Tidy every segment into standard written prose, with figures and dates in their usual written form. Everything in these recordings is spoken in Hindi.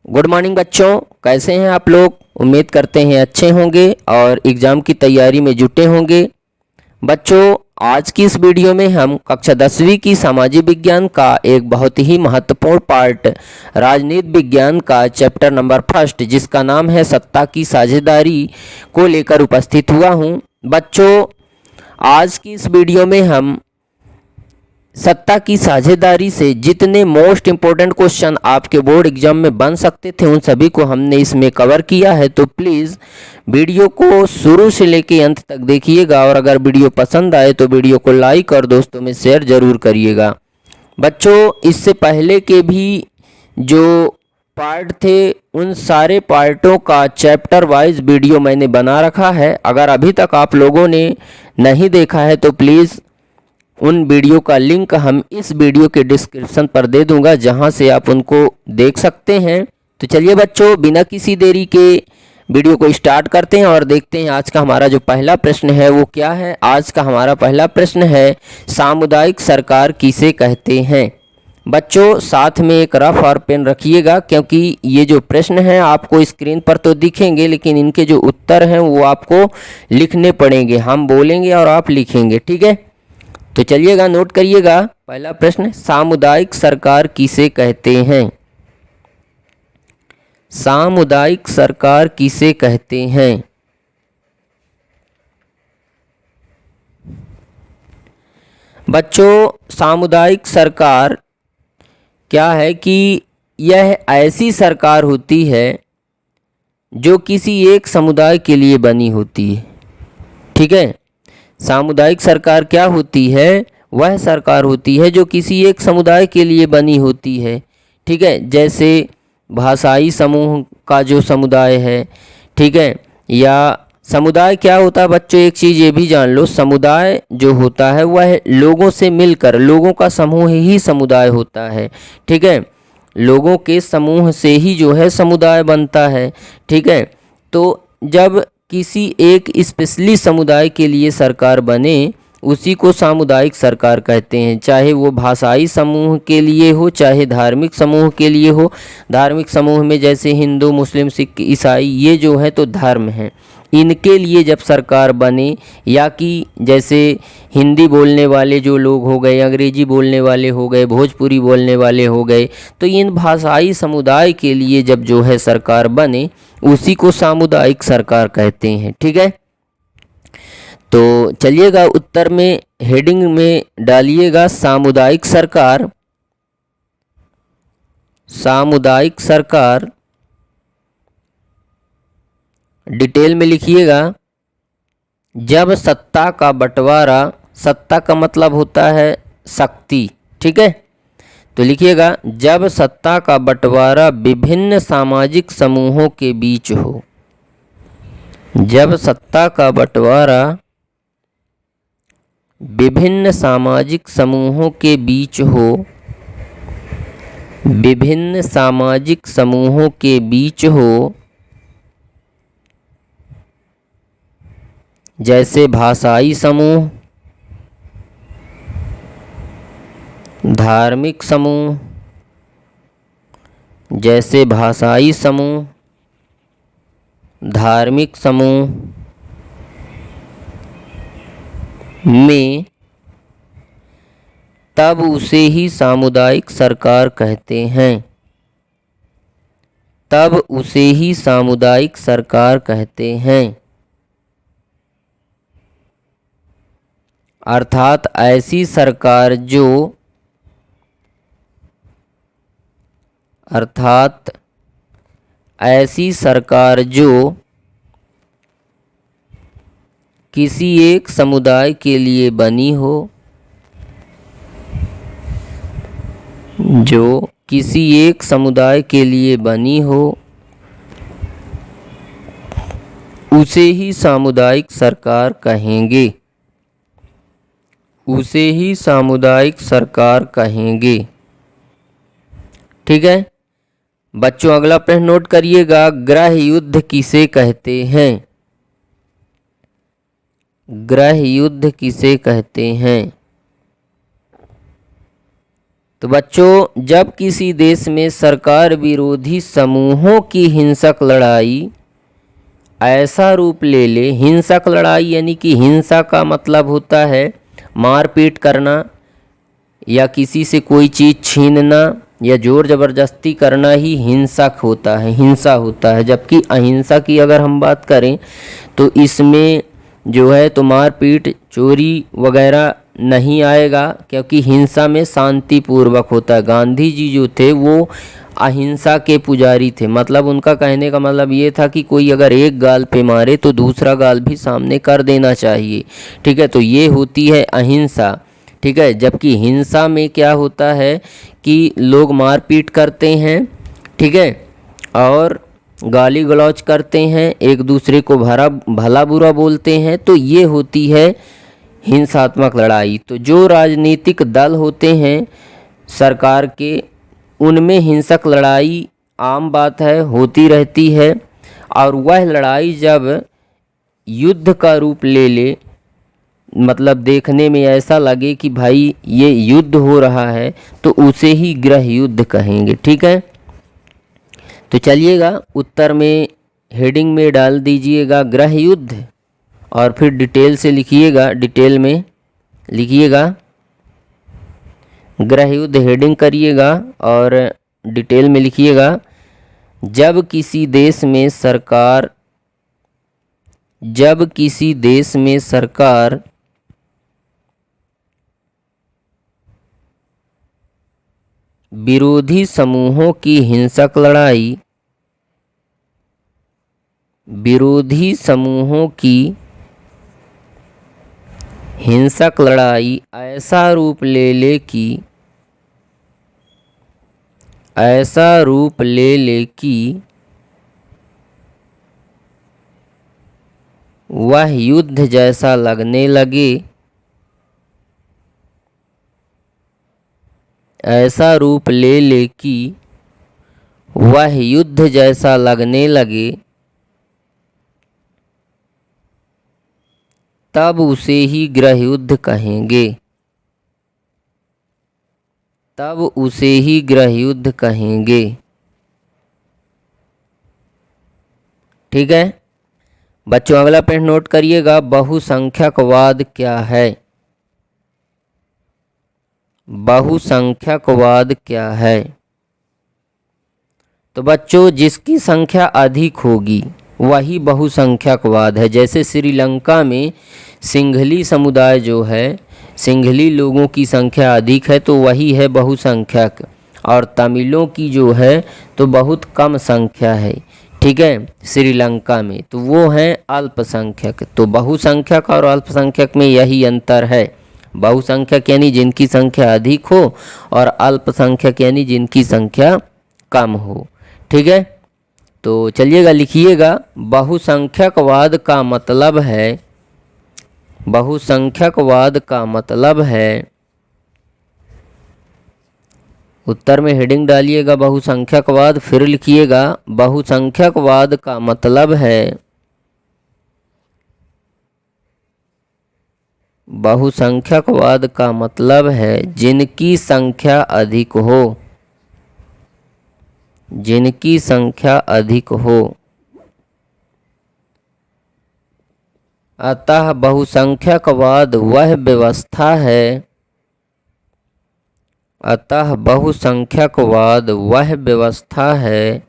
गुड मॉर्निंग बच्चों, कैसे हैं आप लोग। उम्मीद करते हैं अच्छे होंगे और एग्ज़ाम की तैयारी में जुटे होंगे। बच्चों, आज की इस वीडियो में हम कक्षा 10वीं की सामाजिक विज्ञान का एक बहुत ही महत्वपूर्ण पार्ट राजनीति विज्ञान का चैप्टर नंबर फर्स्ट, जिसका नाम है सत्ता की साझेदारी, को लेकर उपस्थित हुआ हूं। बच्चों, आज की इस वीडियो में हम सत्ता की साझेदारी से जितने मोस्ट इम्पोर्टेंट क्वेश्चन आपके बोर्ड एग्जाम में बन सकते थे उन सभी को हमने इसमें कवर किया है। तो प्लीज़ वीडियो को शुरू से लेके अंत तक देखिएगा और अगर वीडियो पसंद आए तो वीडियो को लाइक और दोस्तों में शेयर ज़रूर करिएगा। बच्चों, इससे पहले के भी जो पार्ट थे उन सारे पार्टों का चैप्टर वाइज वीडियो मैंने बना रखा है। अगर अभी तक आप लोगों ने नहीं देखा है तो प्लीज़ उन वीडियो का लिंक हम इस वीडियो के डिस्क्रिप्शन पर दे दूंगा, जहां से आप उनको देख सकते हैं। तो चलिए बच्चों, बिना किसी देरी के वीडियो को स्टार्ट करते हैं और देखते हैं आज का हमारा जो पहला प्रश्न है वो क्या है। आज का हमारा पहला प्रश्न है, सामुदायिक सरकार किसे कहते हैं। बच्चों, साथ में एक रफ और पेन रखिएगा, क्योंकि ये जो प्रश्न हैं आपको स्क्रीन पर तो दिखेंगे लेकिन इनके जो उत्तर हैं वो आपको लिखने पड़ेंगे। हम बोलेंगे और आप लिखेंगे, ठीक है। तो चलिएगा, नोट करिएगा। पहला प्रश्न, सामुदायिक सरकार किसे कहते हैं। सामुदायिक सरकार किसे कहते हैं। बच्चों, सामुदायिक सरकार क्या है कि यह ऐसी सरकार होती है जो किसी एक समुदाय के लिए बनी होती है, ठीक है। सामुदायिक सरकार क्या होती है, वह सरकार होती है जो किसी एक समुदाय के लिए बनी होती है, ठीक है। जैसे भाषाई समूह का जो समुदाय है, ठीक है। या समुदाय क्या होता है बच्चों, एक चीज़ ये भी जान लो, समुदाय जो होता है वह लोगों से मिलकर, लोगों का समूह ही समुदाय होता है, ठीक है। लोगों के समूह से ही जो है समुदाय बनता है, ठीक है। तो जब किसी एक स्पेशली समुदाय के लिए सरकार बने उसी को सामुदायिक सरकार कहते हैं, चाहे वो भाषाई समूह के लिए हो चाहे धार्मिक समूह के लिए हो। धार्मिक समूह में जैसे हिंदू, मुस्लिम, सिख, ईसाई, ये जो है तो धर्म हैं, इनके लिए जब सरकार बने, या कि जैसे हिंदी बोलने वाले जो लोग हो गए, अंग्रेजी बोलने वाले हो गए, भोजपुरी बोलने वाले हो गए, तो इन भाषाई समुदाय के लिए जब जो है सरकार बने उसी को सामुदायिक सरकार कहते हैं, ठीक है। तो चलिएगा, उत्तर में हेडिंग में डालिएगा सामुदायिक सरकार। सामुदायिक सरकार डिटेल में लिखिएगा। जब सत्ता का बंटवारा, सत्ता का मतलब होता है शक्ति, ठीक है। तो लिखिएगा, जब सत्ता का बंटवारा विभिन्न सामाजिक समूहों के बीच हो। जब सत्ता का बंटवारा विभिन्न सामाजिक समूहों के बीच हो, विभिन्न सामाजिक समूहों के बीच हो, जैसे भाषाई समूह, धार्मिक समूह, जैसे भाषाई समूह, धार्मिक समूह में, तब उसे ही सामुदायिक सरकार कहते हैं। तब उसे ही सामुदायिक सरकार कहते हैं। अर्थात ऐसी सरकार जो, अर्थात ऐसी सरकार जो किसी एक समुदाय के लिए बनी हो, जो किसी एक समुदाय के लिए बनी हो, उसे ही सामुदायिक सरकार कहेंगे। उसे ही सामुदायिक सरकार कहेंगे, ठीक है। बच्चों, अगला प्रश्न नोट करिएगा, गृह युद्ध किसे कहते हैं। गृह युद्ध किसे कहते हैं। तो बच्चों, जब किसी देश में सरकार विरोधी समूहों की हिंसक लड़ाई ऐसा रूप ले ले, हिंसक लड़ाई यानी कि हिंसा का मतलब होता है मारपीट करना या किसी से कोई चीज़ छीनना या ज़ोर ज़बरदस्ती करना ही हिंसक होता है, हिंसा होता है। जबकि अहिंसा की अगर हम बात करें तो इसमें जो है तो मारपीट चोरी वगैरह नहीं आएगा, क्योंकि हिंसा में शांतिपूर्वक होता है। गांधी जी जो थे वो अहिंसा के पुजारी थे, मतलब उनका कहने का मतलब ये था कि कोई अगर एक गाल पे मारे तो दूसरा गाल भी सामने कर देना चाहिए। ठीक है, तो ये होती है अहिंसा। ठीक है, जबकि हिंसा में क्या होता है कि लोग मारपीट करते हैं, ठीक है, और गाली गलौज करते हैं, एक दूसरे को भला बुरा बोलते हैं, तो ये होती है हिंसात्मक लड़ाई। तो जो राजनीतिक दल होते हैं सरकार के, उनमें हिंसक लड़ाई आम बात है, होती रहती है। और वह लड़ाई जब युद्ध का रूप ले ले, मतलब देखने में ऐसा लगे कि भाई ये युद्ध हो रहा है, तो उसे ही गृह युद्ध कहेंगे। ठीक है, तो चलिएगा उत्तर में हेडिंग में डाल दीजिएगा गृह युद्ध और फिर डिटेल से लिखिएगा, डिटेल में लिखिएगा गृह युद्ध हेडिंग करिएगा और डिटेल में लिखिएगा जब किसी देश में सरकार विरोधी समूहों की हिंसक लड़ाई ऐसा रूप ले ले कि वह युद्ध जैसा लगने लगे, ऐसा रूप ले ले कि वह युद्ध जैसा लगने लगे, तब उसे ही गृह युद्ध कहेंगे, तब उसे ही गृह युद्ध कहेंगे। ठीक है बच्चों, अगला पॉइंट नोट करिएगा, बहुसंख्यकवाद क्या है। बहुसंख्यकवाद क्या है? तो बच्चों, जिसकी संख्या अधिक होगी वही बहुसंख्यकवाद है। जैसे श्रीलंका में सिंघली समुदाय जो है, सिंघली लोगों की संख्या अधिक है तो वही है बहुसंख्यक, और तमिलों की जो है तो बहुत कम संख्या है। ठीक है, श्रीलंका में तो वो हैं अल्पसंख्यक। तो बहुसंख्यक और अल्पसंख्यक में यही अंतर है। बहुसंख्यक यानी जिनकी संख्या अधिक हो और अल्पसंख्यक यानी जिनकी संख्या कम हो। ठीक है, तो चलिएगा लिखिएगा, बहुसंख्यकवाद का मतलब है, बहुसंख्यकवाद का मतलब है, उत्तर में हेडिंग डालिएगा बहुसंख्यकवाद, फिर लिखिएगा बहुसंख्यकवाद का मतलब है, बहुसंख्यकवाद का मतलब है जिनकी संख्या अधिक हो, जिनकी संख्या अधिक हो। अतः बहुसंख्यकवाद वह व्यवस्था है, अतः बहुसंख्यकवाद वह व्यवस्था है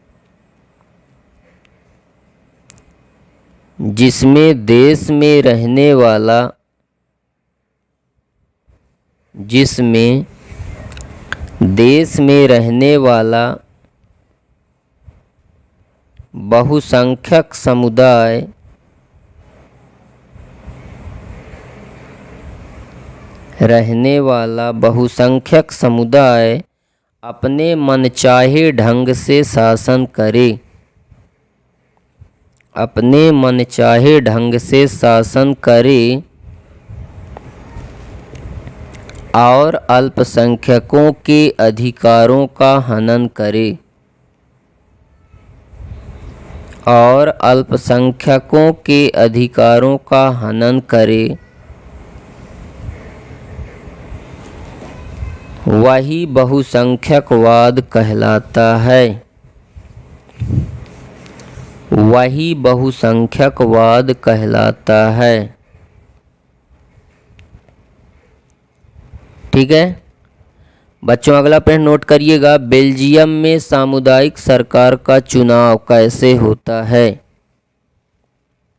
जिसमें देश में रहने वाला, जिसमें देश में रहने वाला बहुसंख्यक समुदाय अपने मनचाहे ढंग से शासन करे, अपने मनचाहे ढंग से शासन करे और अल्पसंख्यकों के अधिकारों का हनन करे, और अल्पसंख्यकों के अधिकारों का हनन करे, वही बहुसंख्यकवाद कहलाता है। वही बहुसंख्यकवाद कहलाता है। ठीक है बच्चों, अगला प्रश्न नोट करिएगा। बेल्जियम में सामुदायिक सरकार का चुनाव कैसे होता है?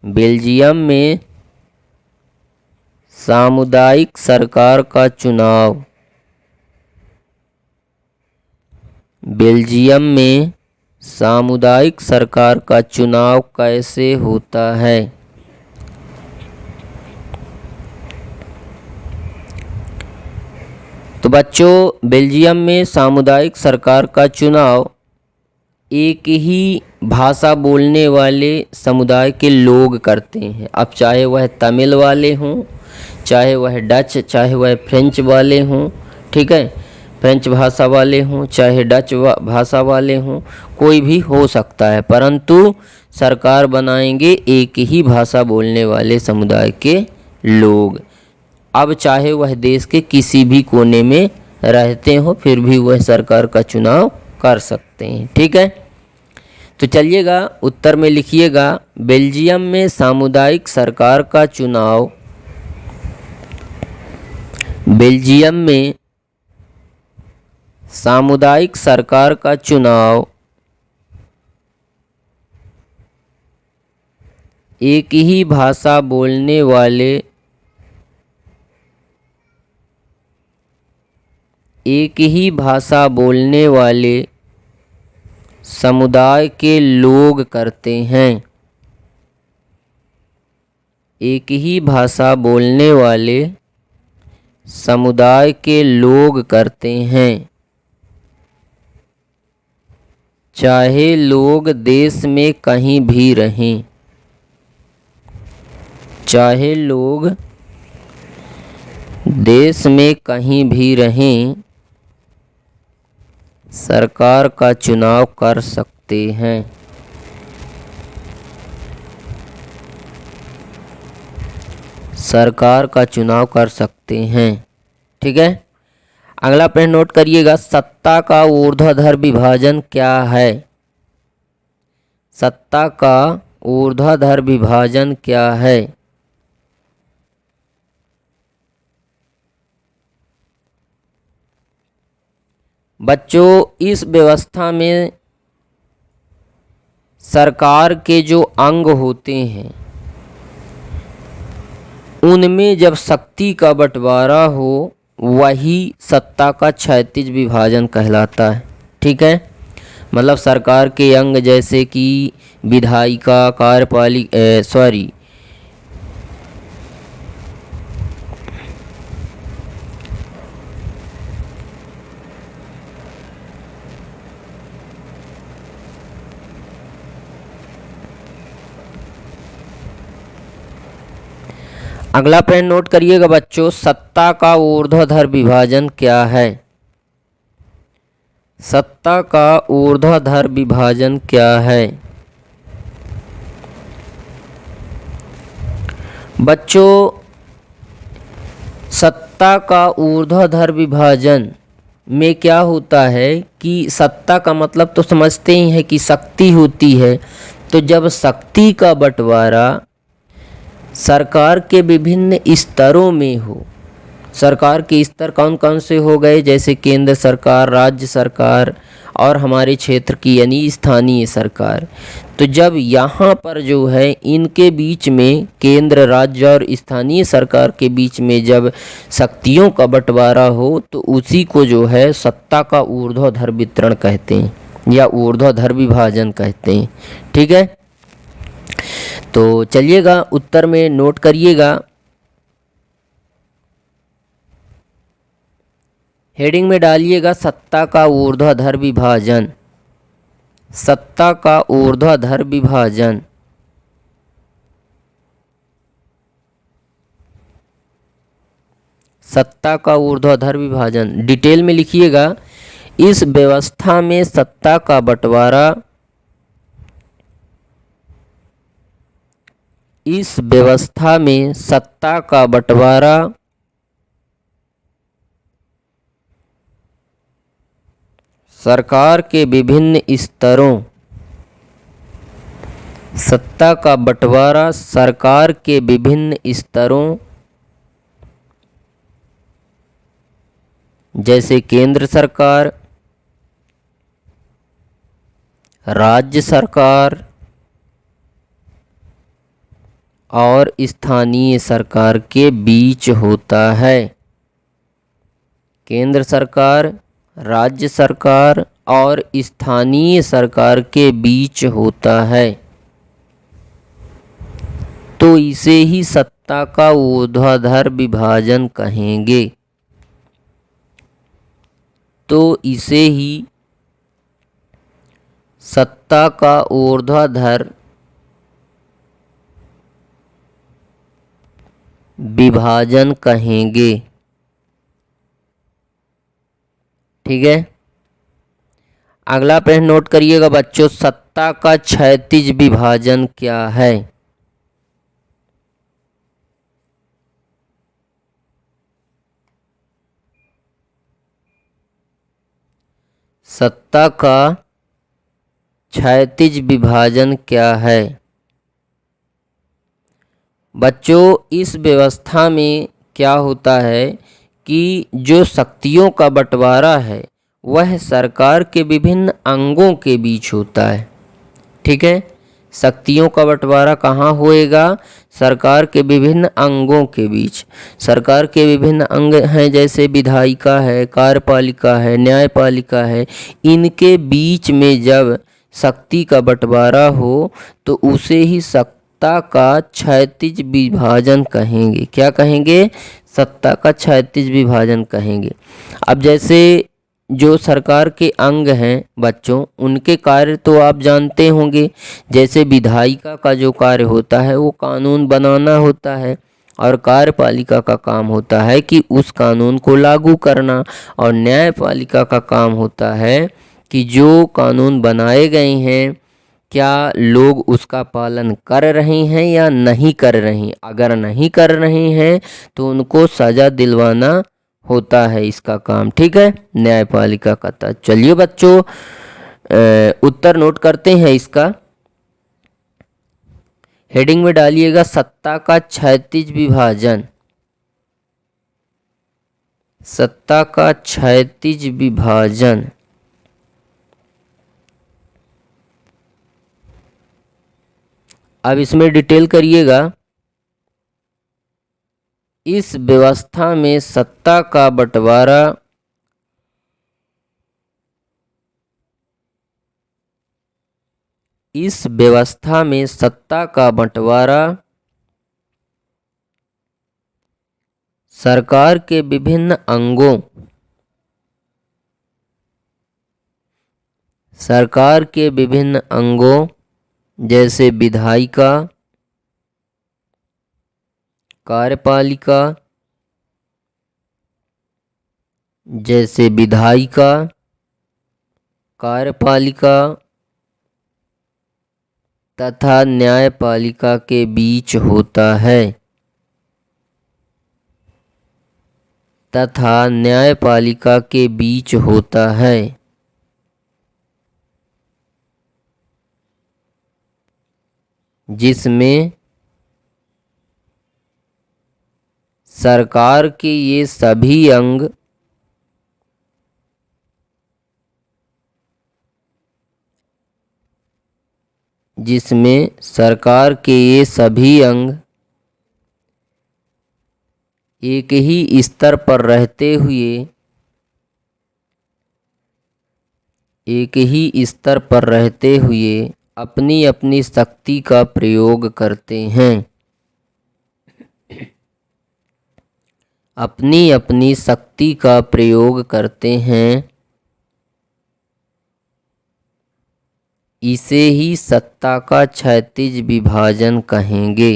बेल्जियम में सामुदायिक सरकार का चुनाव, बेल्जियम में सामुदायिक सरकार का चुनाव कैसे होता है? तो बच्चों, बेल्जियम में सामुदायिक सरकार का चुनाव एक ही भाषा बोलने वाले समुदाय के लोग करते हैं। अब चाहे वह तमिल वाले हों, चाहे वह डच, चाहे वह फ्रेंच वाले हों, ठीक है, फ्रेंच भाषा वाले हों, चाहे डच भाषा वाले हों, कोई भी हो सकता है, परंतु सरकार बनाएंगे एक ही भाषा बोलने वाले समुदाय के लोग। अब चाहे वह देश के किसी भी कोने में रहते हो, फिर भी वह सरकार का चुनाव कर सकते हैं। ठीक है, तो चलिएगा उत्तर में लिखिएगा। बेल्जियम में सामुदायिक सरकार का चुनाव, बेल्जियम में सामुदायिक सरकार का चुनाव एक ही भाषा बोलने वाले, एक ही भाषा बोलने वाले समुदाय के लोग करते हैं। एक ही भाषा बोलने वाले समुदाय के लोग करते हैं, चाहे लोग देश में कहीं भी रहें, चाहे लोग देश में कहीं भी रहें, सरकार का चुनाव कर सकते हैं। सरकार का चुनाव कर सकते हैं। ठीक है, अगला प्रश्न नोट करिएगा। सत्ता का ऊर्ध्वाधर विभाजन क्या है? सत्ता का ऊर्ध्वाधर विभाजन क्या है? बच्चों, इस व्यवस्था में सरकार के जो अंग होते हैं उनमें जब शक्ति का बंटवारा हो वही सत्ता का क्षैतिज विभाजन कहलाता है। ठीक है, मतलब सरकार के अंग जैसे कि विधायिका, कार्यपालिका, अगला प्रश्न नोट करिएगा बच्चों। सत्ता का ऊर्ध्वाधर विभाजन क्या है? सत्ता का ऊर्ध्वाधर विभाजन क्या है? बच्चों, सत्ता का ऊर्ध्वाधर विभाजन में क्या होता है कि सत्ता का मतलब तो समझते ही हैं कि शक्ति होती है। तो जब शक्ति का बंटवारा सरकार के विभिन्न स्तरों में हो, सरकार के स्तर कौन कौन से हो गए, जैसे केंद्र सरकार, राज्य सरकार और हमारे क्षेत्र की यानी स्थानीय सरकार। तो जब यहाँ पर जो है इनके बीच में, केंद्र, राज्य और स्थानीय सरकार के बीच में जब शक्तियों का बंटवारा हो तो उसी को जो है सत्ता का ऊर्ध्वाधर वितरण कहते हैं या ऊर्ध्वाधर विभाजन कहते हैं। ठीक है, तो चलिएगा उत्तर में नोट करिएगा। हेडिंग में डालिएगा सत्ता का ऊर्ध्वाधर विभाजन। सत्ता का ऊर्ध्वाधर विभाजन। सत्ता का ऊर्ध्वाधर विभाजन डिटेल में लिखिएगा। इस व्यवस्था में सत्ता का बंटवारा, इस व्यवस्था में सत्ता का बंटवारा सरकार के विभिन्न स्तरों, सत्ता का बंटवारा सरकार के विभिन्न स्तरों जैसे केंद्र सरकार, राज्य सरकार और स्थानीय सरकार के बीच होता है। केंद्र सरकार, राज्य सरकार और स्थानीय सरकार के बीच होता है, तो इसे ही सत्ता का ऊर्ध्वाधर विभाजन कहेंगे। तो इसे ही सत्ता का ऊर्ध्वाधर विभाजन कहेंगे। ठीक है, अगला प्रश्न नोट करिएगा बच्चों, सत्ता का क्षैतिज विभाजन क्या है? सत्ता का क्षैतिज विभाजन क्या है? बच्चों, इस व्यवस्था में क्या होता है कि जो शक्तियों का बंटवारा है वह सरकार के विभिन्न अंगों के बीच होता है। ठीक है, शक्तियों का बंटवारा कहाँ होएगा? सरकार के विभिन्न अंगों के बीच। सरकार के विभिन्न अंग हैं जैसे विधायिका है, कार्यपालिका है, न्यायपालिका है। इनके बीच में जब शक्ति का बंटवारा हो तो उसे ही सत्ता का क्षैतिज विभाजन कहेंगे। क्या कहेंगे? सत्ता का क्षैतिज विभाजन कहेंगे। अब जैसे जो सरकार के अंग हैं बच्चों, उनके कार्य तो आप जानते होंगे। जैसे विधायिका का जो कार्य होता है वो कानून बनाना होता है, और कार्यपालिका का काम होता है कि उस कानून को लागू करना, और न्यायपालिका का काम होता है कि जो कानून बनाए गए हैं क्या लोग उसका पालन कर रहे हैं या नहीं कर रहे हैं। अगर नहीं कर रहे हैं तो उनको सज़ा दिलवाना होता है इसका काम। ठीक है, न्यायपालिका का था। चलिए बच्चों, उत्तर नोट करते हैं इसका। हेडिंग में डालिएगा सत्ता का क्षैतिज विभाजन। सत्ता का क्षैतिज विभाजन। अब इसमें डिटेल करिएगा। इस व्यवस्था में सत्ता का बंटवारा सरकार के विभिन्न अंगों जैसे विधायिका, कार्यपालिका, तथा न्यायपालिका के बीच होता है। जिसमें सरकार के ये सभी अंग एक ही स्तर पर रहते हुए अपनी अपनी शक्ति का प्रयोग करते हैं। इसे ही सत्ता का क्षैतिज विभाजन कहेंगे।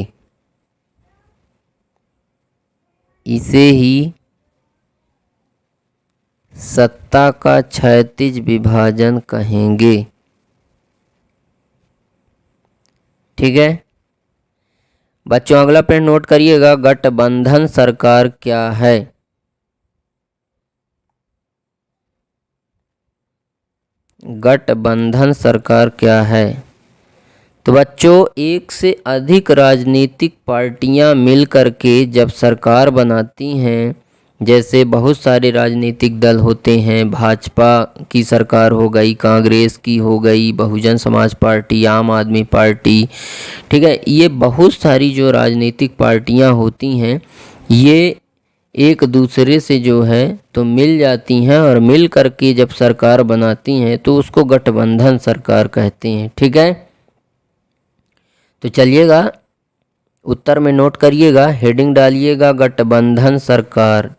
ठीक है बच्चों, अगला प्रश्न नोट करिएगा, गठबंधन सरकार क्या है? गठबंधन सरकार क्या है? तो बच्चों, एक से अधिक राजनीतिक पार्टियां मिल करके जब सरकार बनाती हैं, जैसे बहुत सारे राजनीतिक दल होते हैं, भाजपा की सरकार हो गई, कांग्रेस की हो गई, बहुजन समाज पार्टी, आम आदमी पार्टी, ठीक है, ये बहुत सारी जो राजनीतिक पार्टियां होती हैं, ये एक दूसरे से जो है तो मिल जाती हैं और मिल करके जब सरकार बनाती हैं तो उसको गठबंधन सरकार कहते हैं। ठीक है, तो चलिएगा उत्तर में नोट करिएगा, हेडिंग डालिएगा गठबंधन सरकार।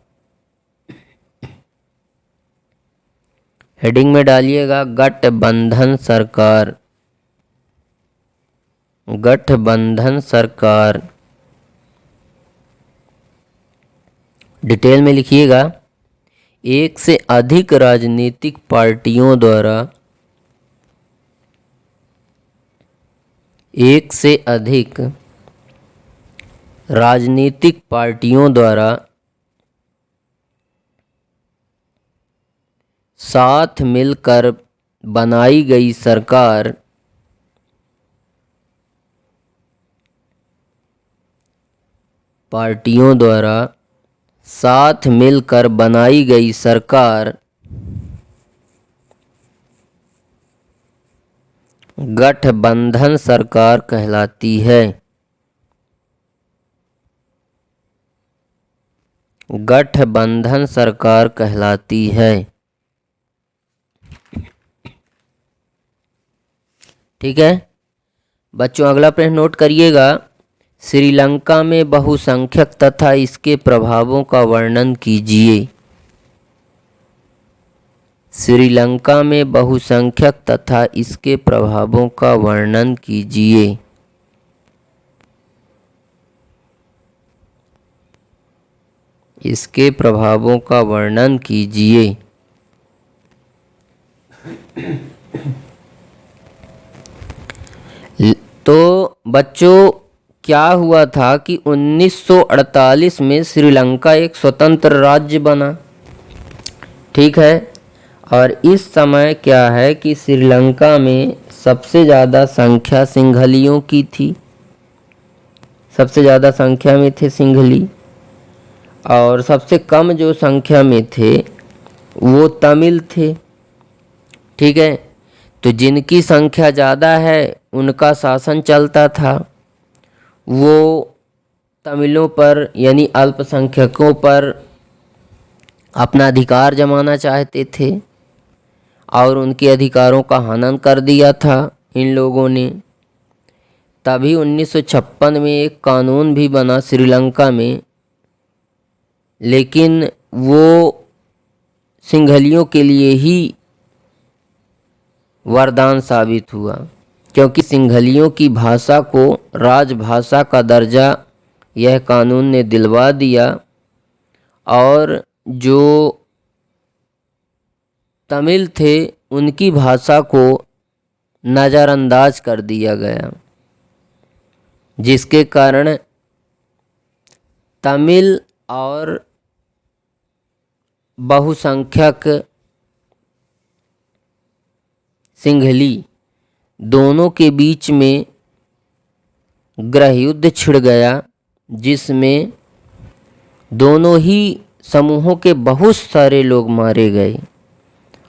हेडिंग में डालिएगा गठबंधन सरकार, गठबंधन सरकार। डिटेल में लिखिएगा, एक से अधिक राजनीतिक पार्टियों द्वारा, एक से अधिक राजनीतिक पार्टियों द्वारा साथ मिलकर बनाई गई सरकार पार्टियों द्वारा साथ मिलकर बनाई गई सरकार गठबंधन सरकार कहलाती है। गठबंधन सरकार कहलाती है। ठीक है बच्चों, अगला प्रश्न नोट करिएगा, श्रीलंका में बहुसंख्यक तथा इसके प्रभावों का वर्णन कीजिए। श्रीलंका में बहुसंख्यक तथा इसके प्रभावों का वर्णन कीजिए। इसके प्रभावों का वर्णन कीजिए। तो बच्चों, क्या हुआ था कि 1948 में श्रीलंका एक स्वतंत्र राज्य बना। ठीक है, और इस समय क्या है कि श्रीलंका में सबसे ज़्यादा संख्या सिंहलियों की थी। सबसे ज़्यादा संख्या में थे सिंहली, और सबसे कम जो संख्या में थे वो तमिल थे। ठीक है, तो जिनकी संख्या ज़्यादा है उनका शासन चलता था। वो तमिलों पर यानी अल्पसंख्यकों पर अपना अधिकार जमाना चाहते थे और उनके अधिकारों का हनन कर दिया था इन लोगों ने। तभी 1956 में एक कानून भी बना श्रीलंका में, लेकिन वो सिंहलियों के लिए ही वरदान साबित हुआ, क्योंकि सिंहलियों की भाषा को राजभाषा का दर्जा यह कानून ने दिलवा दिया और जो तमिल थे उनकी भाषा को नज़रअंदाज कर दिया गया, जिसके कारण तमिल और बहुसंख्यक सिंहली दोनों के बीच में गृह युद्ध छिड़ गया, जिसमें दोनों ही समूहों के बहुत सारे लोग मारे गए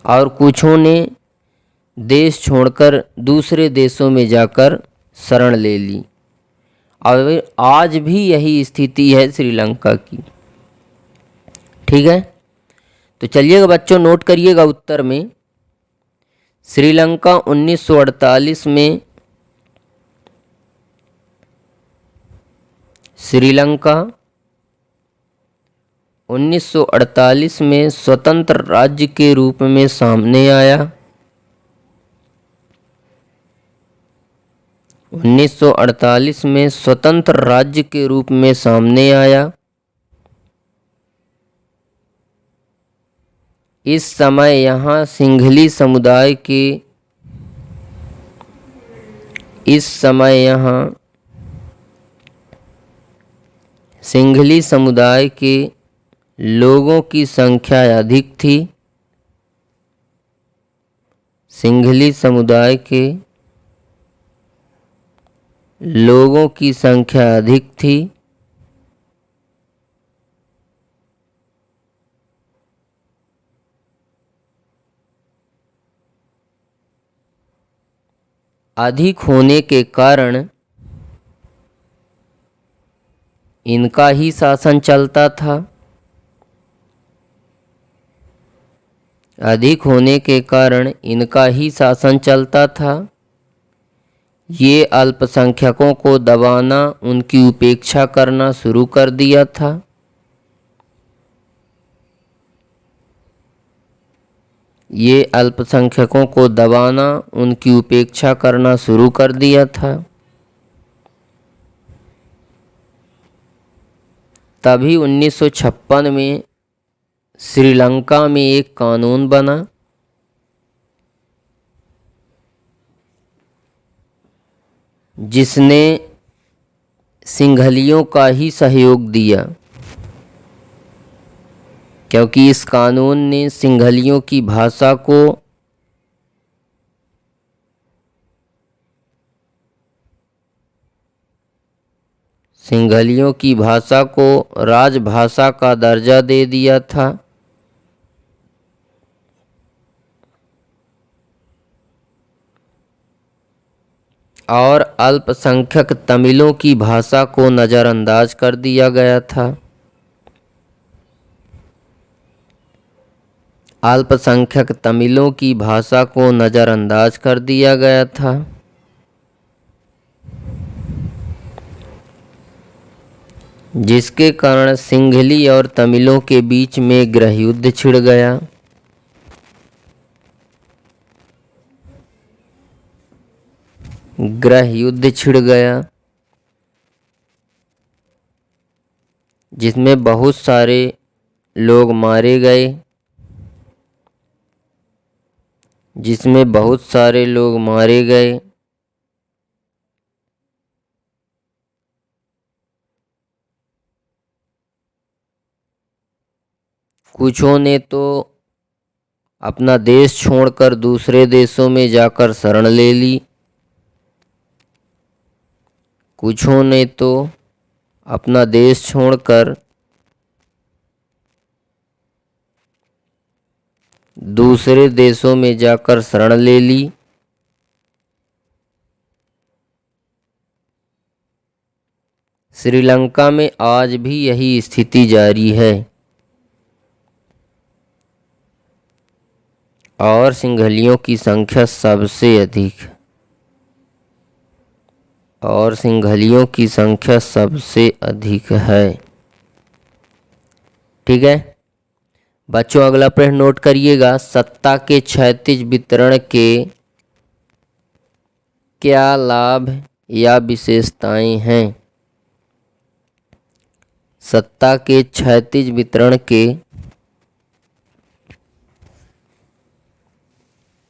और कुछों ने देश छोड़कर दूसरे देशों में जाकर शरण ले ली। और आज भी यही स्थिति है श्रीलंका की। ठीक है, तो चलिएगा बच्चों नोट करिएगा उत्तर में, श्रीलंका 1948 में श्रीलंका 1948 में स्वतंत्र राज्य के रूप में सामने आया। 1948 में स्वतंत्र राज्य के रूप में सामने आया। इस समय यहाँ सिंहली समुदाय के सिंहली समुदाय के लोगों की संख्या अधिक थी। सिंघली समुदाय के लोगों की संख्या अधिक थी। अधिक होने के कारण इनका ही शासन चलता था। अधिक होने के कारण इनका ही शासन चलता था। ये अल्पसंख्यकों को दबाना, उनकी उपेक्षा करना शुरू कर दिया था। ये अल्पसंख्यकों को दबाना, उनकी उपेक्षा करना शुरू कर दिया था। तभी 1956 में श्रीलंका में एक कानून बना जिसने सिंघलियों का ही सहयोग दिया, क्योंकि इस कानून ने सिंघलियों की भाषा को राजभाषा का दर्जा दे दिया था। और अल्पसंख्यक तमिलों की भाषा को नज़रअंदाज कर दिया गया था। अल्पसंख्यक तमिलों की भाषा को नज़रअंदाज कर दिया गया था। जिसके कारण सिंघली और तमिलों के बीच में गृह युद्ध छिड़ गया। गृह युद्ध छिड़ गया जिसमें बहुत सारे लोग मारे गए। कुछों ने तो अपना देश छोड़कर दूसरे देशों में जाकर शरण ले ली। कुछों ने तो अपना देश छोड़कर दूसरे देशों में जाकर शरण ले ली। श्रीलंका में आज भी यही स्थिति जारी है और सिंघलियों की संख्या सबसे अधिक है। ठीक है बच्चों, अगला प्रश्न नोट करिएगा। सत्ता के क्षैतिज वितरण के क्या लाभ या विशेषताएं हैं? सत्ता के क्षैतिज वितरण के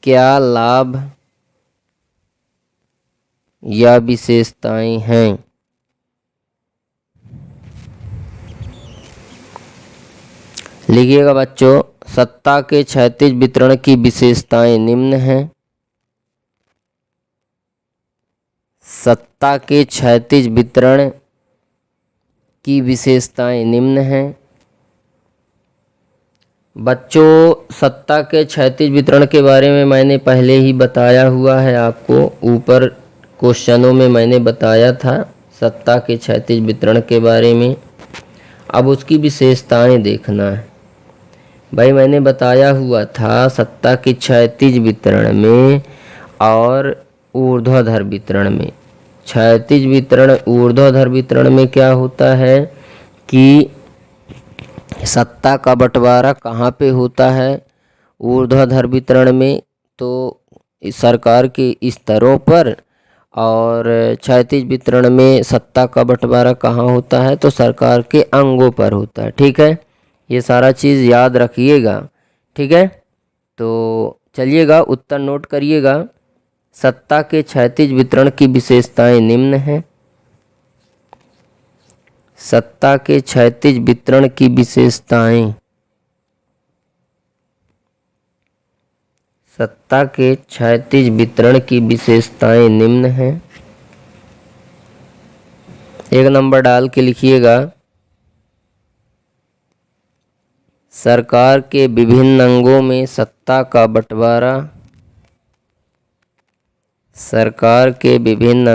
क्या लाभ या विशेषताएं हैं? लिखिएगा बच्चों, सत्ता के क्षैतिज वितरण की विशेषताएं निम्न हैं। सत्ता के क्षैतिज वितरण की विशेषताएं निम्न हैं। बच्चों, सत्ता के क्षैतिज वितरण के बारे में मैंने पहले ही बताया हुआ है आपको। ऊपर क्वेश्चनों में मैंने बताया था सत्ता के क्षैतिज वितरण के बारे में। अब उसकी विशेषताएं देखना है। भाई मैंने बताया हुआ था सत्ता के क्षैतिज वितरण में और ऊर्ध्वाधर वितरण में। क्षैतिज वितरण, ऊर्ध्वाधर वितरण में क्या होता है कि सत्ता का बंटवारा कहाँ पे होता है? ऊर्ध्वाधर वितरण में तो सरकार के स्तरों पर, और क्षैतिज वितरण में सत्ता का बंटवारा कहाँ होता है? तो सरकार के अंगों पर होता है। ठीक है, ये सारा चीज़ याद रखिएगा। ठीक है, तो चलिएगा उत्तर नोट करिएगा। सत्ता के क्षैतिज वितरण की विशेषताएं निम्न हैं। सत्ता के क्षैतिज वितरण की विशेषताएं, सत्ता के क्षैतिज वितरण की विशेषताएं निम्न हैं। एक नंबर डाल के लिखिएगा, सरकार के विभिन्न अंगों में सत्ता का बंटवारा। सरकार के विभिन्न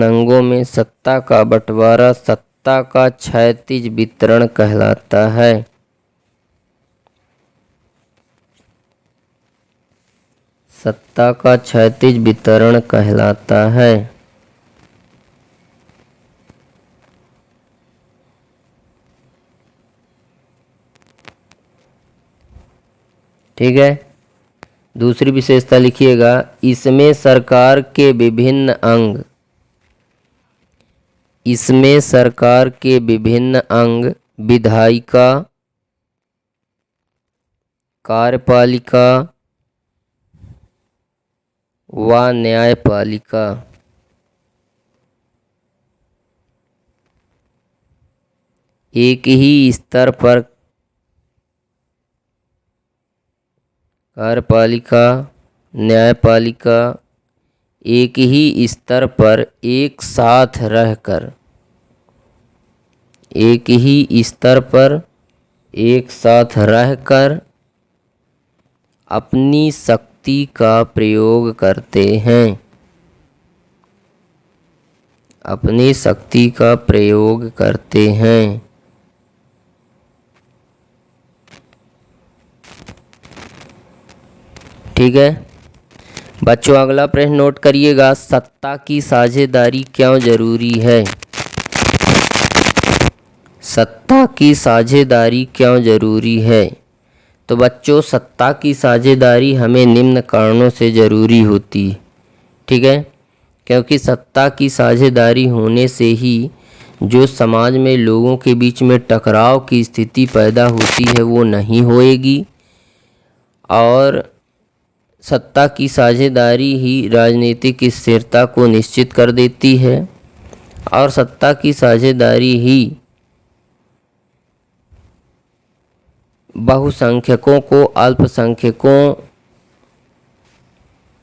अंगों में सत्ता का बंटवारा सत्ता का क्षैतिज वितरण कहलाता है। सत्ता का क्षैतिज वितरण कहलाता है। ठीक है। दूसरी विशेषता लिखिएगा, इसमें सरकार के विभिन्न अंग विधायिका, कार्यपालिका व न्यायपालिका एक ही स्तर पर कार्यपालिका, न्यायपालिका एक ही स्तर पर एक साथ रहकर अपनी शक्ति का प्रयोग करते हैं। ठीक है बच्चों, अगला प्रश्न नोट करिएगा, सत्ता की साझेदारी क्यों जरूरी है? सत्ता की साझेदारी क्यों जरूरी है? तो बच्चों, सत्ता की साझेदारी हमें निम्न कारणों से ज़रूरी होती है। ठीक है, क्योंकि सत्ता की साझेदारी होने से ही जो समाज में लोगों के बीच में टकराव की स्थिति पैदा होती है वो नहीं होएगी, और सत्ता की साझेदारी ही राजनीतिक स्थिरता को निश्चित कर देती है, और सत्ता की साझेदारी ही बहुसंख्यकों को अल्पसंख्यकों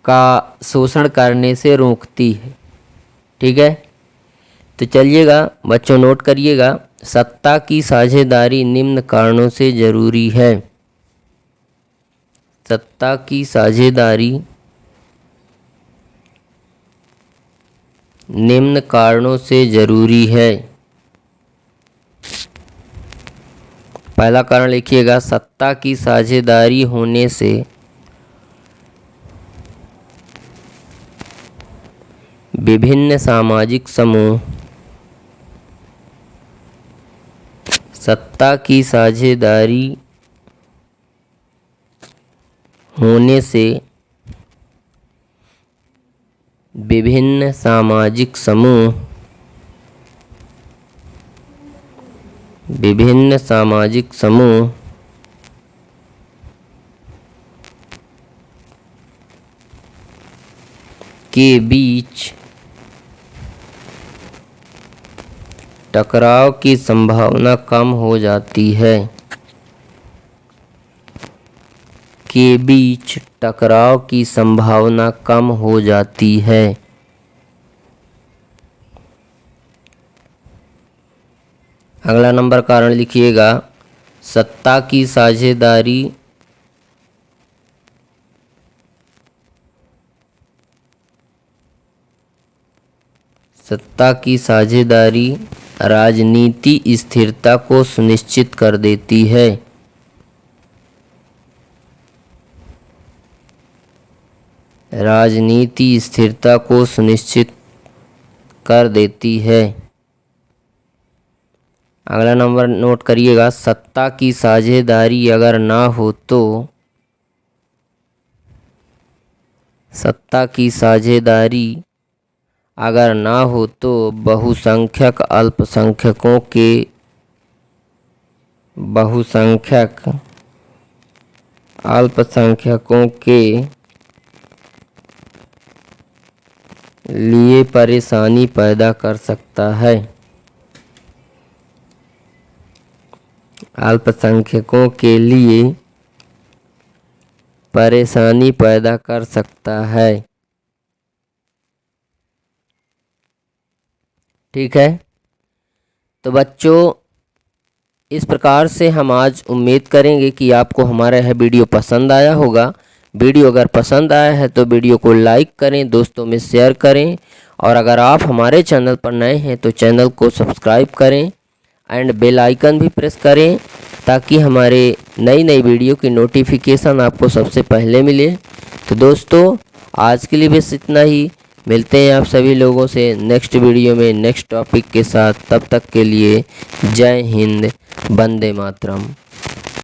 का शोषण करने से रोकती है। ठीक है, तो चलिएगा बच्चों नोट करिएगा, सत्ता की साझेदारी निम्न कारणों से जरूरी है। सत्ता की साझेदारी निम्न कारणों से जरूरी है। पहला कारण लिखिएगा, सत्ता की साझेदारी होने से विभिन्न सामाजिक समूह, सत्ता की साझेदारी होने से विभिन्न सामाजिक समूह के बीच टकराव की संभावना कम हो जाती है। अगला नंबर कारण लिखिएगा, सत्ता की साझेदारी राजनीति स्थिरता को सुनिश्चित कर देती है। अगला नंबर नोट करिएगा, सत्ता की साझेदारी अगर ना हो तो बहुसंख्यक अल्पसंख्यकों के लिए परेशानी पैदा कर सकता है। अल्पसंख्यकों के लिए परेशानी पैदा कर सकता है। ठीक है, तो बच्चों इस प्रकार से हम आज उम्मीद करेंगे कि आपको हमारा यह वीडियो पसंद आया होगा। वीडियो अगर पसंद आया है तो वीडियो को लाइक करें, दोस्तों में शेयर करें, और अगर आप हमारे चैनल पर नए हैं तो चैनल को सब्सक्राइब करें एंड बेल आइकन भी प्रेस करें ताकि हमारे नई नई वीडियो की नोटिफिकेशन आपको सबसे पहले मिले। तो दोस्तों आज के लिए बस इतना ही। मिलते हैं आप सभी लोगों से नेक्स्ट वीडियो में नेक्स्ट टॉपिक के साथ। तब तक के लिए जय हिंद, वंदे मातरम।